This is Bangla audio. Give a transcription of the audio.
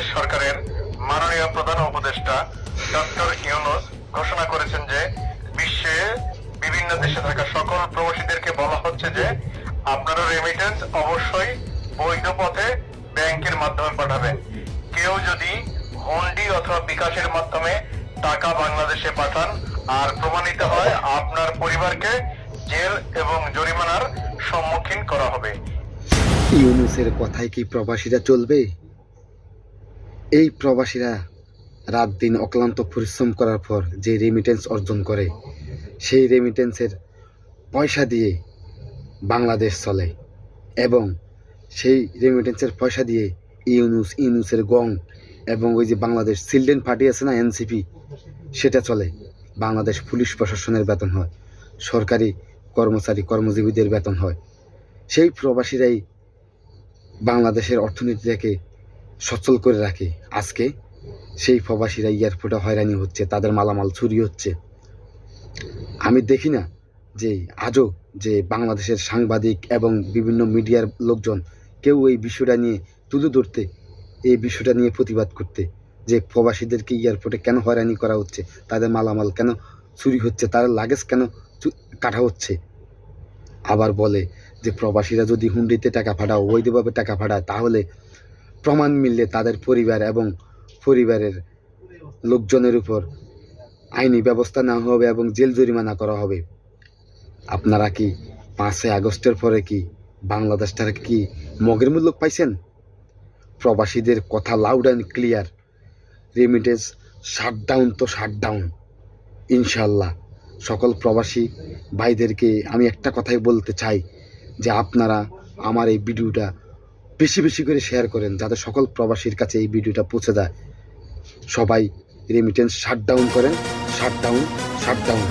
বাংলাদেশ সরকারের মাননীয় প্রধান উপদেষ্টা ডক্টর ইউনূস ঘোষণা করেছেন যে বিশ্বে বিভিন্ন দেশে থাকা সকল প্রবাসীদেরকে বলা হচ্ছে যে আপনারা রেমিটেন্স অবশ্যই বৈধ পথে ব্যাংকের মাধ্যমে পাঠাবেন। কেউ যদি হুন্ডি অথবা বিকাশের মাধ্যমে টাকা বাংলাদেশে পাঠান আর প্রমাণিত হয়, আপনার পরিবারকে জেল এবং জরিমানার সম্মুখীন করা হবে। ইউনূসের কথায় কি প্রবাসীরা চলবে? এই প্রবাসীরা রাত দিন অক্লান্ত পরিশ্রম করার পর যে রেমিটেন্স অর্জন করে, সেই রেমিটেন্সের পয়সা দিয়ে বাংলাদেশ চলে এবং সেই রেমিটেন্সের পয়সা দিয়ে ইউনূসের গং এবং ওই যে বাংলাদেশ চিলড্রেন পার্টি আছে না, এনসিপি, সেটা চলে। বাংলাদেশ পুলিশ প্রশাসনের বেতন হয়, সরকারি কর্মচারী কর্মজীবীদের বেতন হয়। সেই প্রবাসীরাই বাংলাদেশের অর্থনীতিটাকে সচল করে রাখে। আজকে সেই প্রবাসীরা এয়ারপোর্টে হয়রানি হচ্ছে, তাদের মালামাল চুরি হচ্ছে। আমি দেখি না যে আজও যে বাংলাদেশের সাংবাদিক এবং বিভিন্ন মিডিয়ার লোকজন কেউ এই বিষয়টা নিয়ে তুলে ধরতে, এই বিষয়টা নিয়ে প্রতিবাদ করতে, যে প্রবাসীদেরকে এয়ারপোর্টে কেন হয়রানি করা হচ্ছে, তাদের মালামাল কেন চুরি হচ্ছে, তাদের লাগেজ কেন কাটা হচ্ছে। আবার বলে যে প্রবাসীরা যদি হুন্ডিতে টাকা পাঠায়, অবৈধভাবে টাকা পাঠায়, তাহলে প্রমাণ মিললে তাদের পরিবার এবং পরিবারের লোকজনের উপর আইনি ব্যবস্থা নেওয়া হবে এবং জেল জরিমানা করা হবে। আপনারা কি 5ই আগস্টের পরে কি বাংলাদেশটার কি মগের মূল্য পাইছেন? প্রবাসীদের কথা loud and clear, remittance shutdown তো শাটডাউন ইনশাল্লাহ। সকল প্রবাসী ভাইদেরকে আমি একটা কথাই বলতে চাই যে আপনারা আমার এই ভিডিওটা বেশি বেশি করে শেয়ার করেন, যাতে সকল প্রবাসীর কাছে এই ভিডিওটা পৌঁছে যায়। সবাই রেমিটেন্স শাটডাউন করেন, শাটডাউন শাটডাউন।